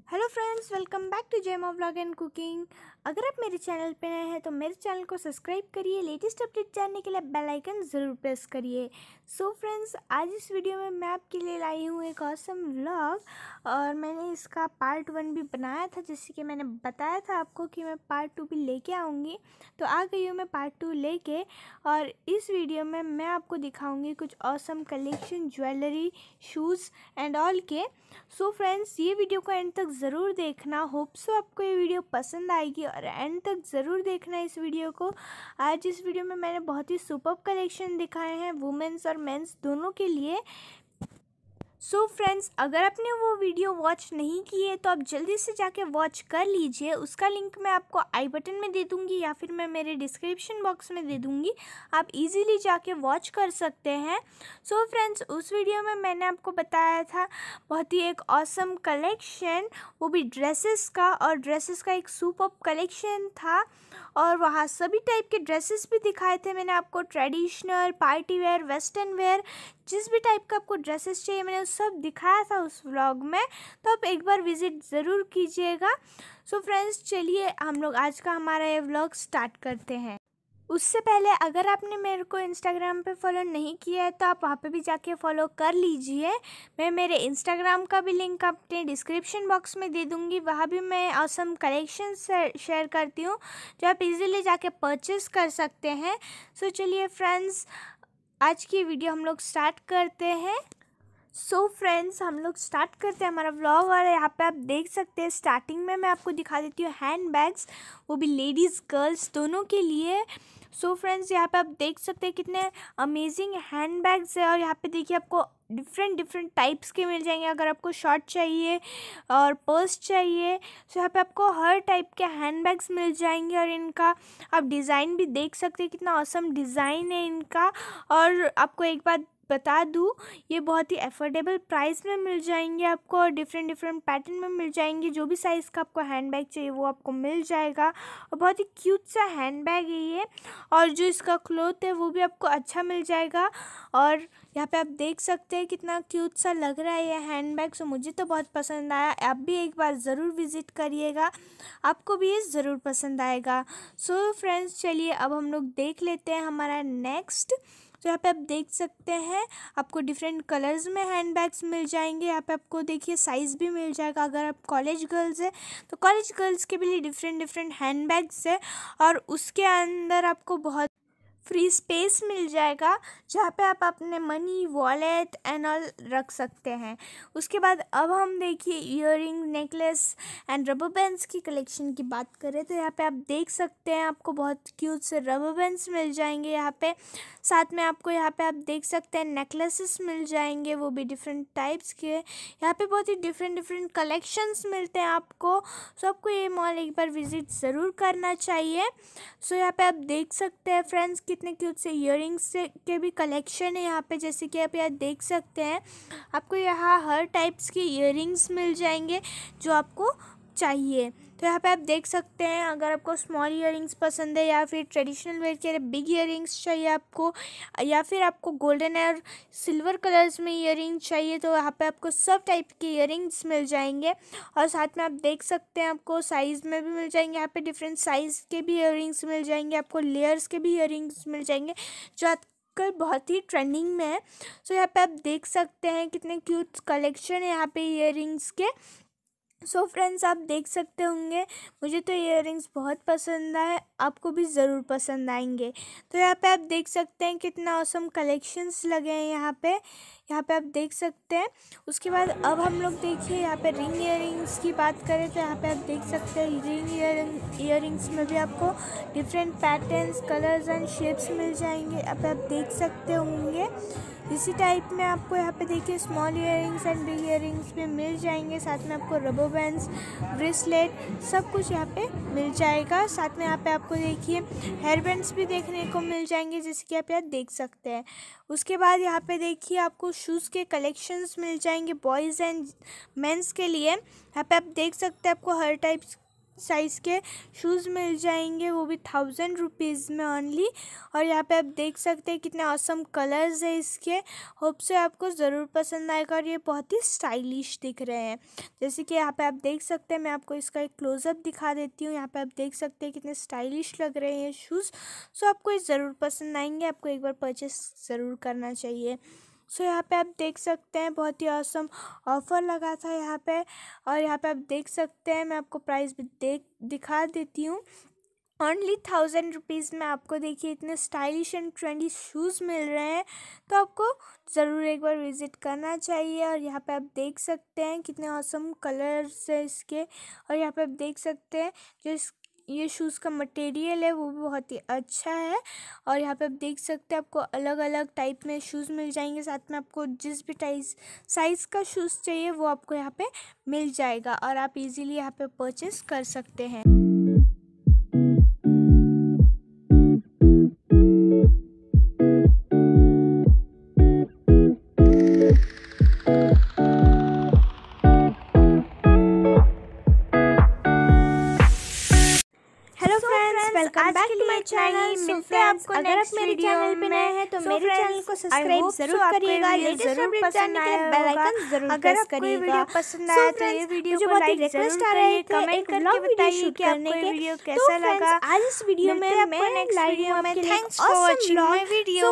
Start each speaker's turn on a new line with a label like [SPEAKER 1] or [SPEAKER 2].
[SPEAKER 1] Hello friends, welcome back to gem of vlog and cooking. अगर आप मेरे channel पे नए हैं तो मेरे चैनल को सब्सक्राइब करिए। लेटेस्ट अपडेट जानने के लिए बेल आइकन ज़रूर प्रेस करिए। सो फ्रेंड्स, आज इस वीडियो में मैं आपके लिए लाई हूँ एक ऑसम व्लॉग और मैंने इसका पार्ट 1 भी बनाया था, जैसे कि मैंने बताया था आपको कि मैं पार्ट 2 भी लेके आऊँगी। तो आ गई हूँ मैं पार्ट 2 लेके, और इस वीडियो में मैं आपको दिखाऊँगी कुछ awesome collection, jewellery, shoes and all के। सो फ्रेंड्स, ये वीडियो को एंड तक ज़रूर देखना। होप सो आपको ये वीडियो पसंद आएगी और एंड तक ज़रूर देखना इस वीडियो को। आज इस वीडियो में मैंने बहुत ही सुपर्ब कलेक्शन दिखाए हैं वुमेन्स और मेंस दोनों के लिए। सो फ्रेंड्स, अगर आपने वो वीडियो वॉच नहीं की है तो आप जल्दी से जाके वॉच कर लीजिए। उसका लिंक मैं आपको आई बटन में दे दूँगी या फिर मैं मेरे डिस्क्रिप्शन बॉक्स में दे दूँगी। आप इजीली जाके वॉच कर सकते हैं। सो फ्रेंड्स, उस वीडियो में मैंने आपको बताया था बहुत ही एक ऑसम कलेक्शन, वो भी ड्रेसेस का, और ड्रेसेस का एक सुपर्ब कलेक्शन था। और वहाँ सभी टाइप के ड्रेसेस भी दिखाए थे मैंने आपको, traditional, party wear, western wear, जिस भी टाइप का आपको ड्रेसेस चाहिए मैंने सब दिखाया था उस व्लॉग में। तो आप एक बार विज़िट ज़रूर कीजिएगा। सो फ्रेंड्स, चलिए हम लोग आज का हमारा ये व्लॉग स्टार्ट करते हैं। उससे पहले अगर आपने मेरे को इंस्टाग्राम पे फॉलो नहीं किया है तो आप वहाँ पे भी जाके फॉलो कर लीजिए। मैं मेरे इंस्टाग्राम का भी लिंक अपने डिस्क्रिप्शन बॉक्स में दे दूँगी। वहाँ भी मैं ऑसम कलेक्शन शेयर करती हूँ जो आप इजीली जाके परचेस कर सकते हैं। सो चलिए फ्रेंड्स, आज की वीडियो हम लोग स्टार्ट करते हैं। सो फ्रेंड्स, हम लोग स्टार्ट करते हैं हमारा व्लॉग। और यहाँ पे आप देख सकते हैं स्टार्टिंग में मैं आपको दिखा देती हूँ हैंड बैग्स, वो भी लेडीज़ गर्ल्स दोनों के लिए। सो फ्रेंड्स, यहाँ पे आप देख सकते हैं कितने अमेजिंग हैंड बैग्स है। और यहाँ पे देखिए आपको डिफरेंट टाइप्स के मिल जाएंगे। अगर आपको शॉर्ट चाहिए और पर्स चाहिए तो यहाँ पे आपको हर टाइप के हैंड बैग्स मिल जाएंगे। और इनका आप डिज़ाइन भी देख सकते हैं, कितना ऑसम डिज़ाइन है इनका। और आपको एक बात बता दूँ, ये बहुत ही अफोर्डेबल प्राइस में मिल जाएंगे आपको, और डिफरेंट पैटर्न में मिल जाएंगे। जो भी साइज़ का आपको हैंडबैग चाहिए वो आपको मिल जाएगा। और बहुत ही क्यूट सा हैंडबैग है ये, और जो इसका क्लॉथ है वो भी आपको अच्छा मिल जाएगा। और यहाँ पे आप देख सकते हैं कितना क्यूट सा लग रहा है ये हैंडबैग। सो मुझे तो बहुत पसंद आया। आप भी एक बार ज़रूर विज़िट करिएगा, आपको भी ये ज़रूर पसंद आएगा। सो फ्रेंड्स, चलिए अब हम लोग देख लेते हैं हमारा नेक्स्ट। तो यहाँ पे आप देख सकते हैं आपको डिफरेंट कलर्स में हैंडबैग्स मिल जाएंगे। यहाँ पे आपको देखिए साइज़ भी मिल जाएगा। अगर आप कॉलेज गर्ल्स है तो कॉलेज गर्ल्स के भी लिए डिफरेंट हैंडबैग्स है। और उसके अंदर आपको बहुत फ्री स्पेस मिल जाएगा जहाँ पे आप अपने मनी, वॉलेट एंड ऑल रख सकते हैं। उसके बाद अब हम देखिए earring, necklace and rubber bands की कलेक्शन की बात करें तो यहाँ पे आप देख सकते हैं आपको बहुत क्यूट से रबर बैंड्स मिल जाएंगे यहाँ पे। साथ में आपको यहाँ पे आप देख सकते हैं नेकलेसेस मिल जाएंगे, वो भी डिफरेंट टाइप्स के। यहाँ पे बहुत ही डिफरेंट कलेक्शंस मिलते हैं आपको। सो आपको ये मॉल एक बार विज़िट ज़रूर करना चाहिए। सो यहाँ पे आप देख सकते हैं फ्रेंड्स कितने क्यूट से ईयरिंग्स के भी कलेक्शन है यहाँ पे। जैसे कि आप यहाँ देख सकते हैं आपको यहाँ हर टाइप्स के ईयरिंग्स मिल जाएंगे जो आपको चाहिए। तो यहाँ पे आप देख सकते हैं अगर आपको स्मॉल ईयरिंग्स पसंद है या फिर ट्रेडिशनल वेयर के बिग ईयरिंग्स चाहिए आपको, या फिर आपको गोल्डन और सिल्वर कलर्स में ईयरिंग्स चाहिए, तो यहाँ पे आपको सब टाइप के ईयरिंग्स मिल जाएंगे। और साथ में आप देख सकते हैं आपको साइज़ में भी मिल जाएंगे। यहाँ पे डिफरेंट साइज़ के भी ईयरिंग्स मिल जाएंगे, आपको लेयर्स के भी ईयरिंग्स मिल जाएंगे जो आजकल बहुत ही ट्रेंडिंग में है। सो यहाँ पे आप देख सकते हैं कितने क्यूट कलेक्शन है यहाँ पे ईयरिंग्स के। सो फ्रेंड्स, आप देख सकते होंगे मुझे तो ईयरिंग्स बहुत पसंद आए, आपको भी ज़रूर पसंद आएंगे। तो यहाँ पे आप देख सकते हैं कितना ऑसम कलेक्शंस लगे हैं यहाँ पे आप देख सकते हैं। उसके बाद अब हम लोग देखिए यहाँ पे रिंग ईयरिंग्स की बात करें तो यहाँ पे आप देख सकते हैं रिंग ईयरिंग्स में भी आपको different patterns, colours and shapes मिल जाएंगे। अब आप देख सकते होंगे इसी टाइप में आपको यहाँ पे देखिए small earrings and big earrings भी मिल जाएंगे। साथ में आपको रबर बैंड्स, ब्रेसलेट सब कुछ यहाँ पे मिल जाएगा। साथ में यहाँ पे आपको देखिए हेयर बैंड्स भी देखने को मिल जाएंगे जैसे कि आप यहाँ देख सकते हैं। उसके बाद यहाँ पे देखिए आपको शूज़ के कलेक्शंस मिल जाएंगे बॉयज़ एंड मेंस के लिए। यहाँ पे आप देख सकते हैं आपको हर टाइप साइज़ के शूज़ मिल जाएंगे, वो भी 1000 रुपीज़ में ओनली। और यहाँ पे आप देख सकते हैं कितने ऑसम कलर्स है इसके। होप से आपको ज़रूर पसंद आएगा और ये बहुत ही स्टाइलिश दिख रहे हैं। जैसे कि यहाँ पे आप देख सकते हैं, मैं आपको इसका एक क्लोज़अप दिखा देती हूँ। यहाँ पे आप देख सकते हैं कितने स्टाइलिश लग रहे हैं ये शूज़। सो आपको ये ज़रूर पसंद आएंगे, आपको एक बार परचेस ज़रूर करना चाहिए। सो यहाँ पे आप देख सकते हैं बहुत ही ऑसम ऑफ़र लगा था यहाँ पे। और यहाँ पे आप देख सकते हैं, मैं आपको प्राइस भी दिखा देती हूँ। ओनली 1000 रुपीज़ में आपको देखिए इतने स्टाइलिश एंड ट्रेंडी शूज़ मिल रहे हैं। तो आपको ज़रूर एक बार विज़िट करना चाहिए। और यहाँ पे आप देख सकते हैं कितने ऑसम कलर्स है इसके। और यहाँ पे आप देख सकते हैं जो ये शूज़ का मटेरियल है वो भी बहुत ही अच्छा है। और यहाँ पे आप देख सकते हैं आपको अलग अलग टाइप में शूज़ मिल जाएंगे। साथ में आपको जिस भी साइज़ का शूज़ चाहिए वो आपको यहाँ पे मिल जाएगा और आप इजीली यहाँ पे परचेस कर सकते हैं। Welcome back to my channel. मिलते हैं आपको अगर आप मेरे चैनल पे नए हैं तो मेरे चैनल को सब्सक्राइब जरूर करिएगा। लेटेस्ट अपडेट जानने के लिए बेल आइकन जरूर प्रेस करिएगा। वीडियो पसंद आया तो ये वीडियो को लाइक रिक्वेस्ट आ रही है, कमेंट करके बताइए कि आपको ये वीडियो कैसा लगा। आज इस वीडियो में मैं नेक्स्ट वीडियो में thanks for watching my video.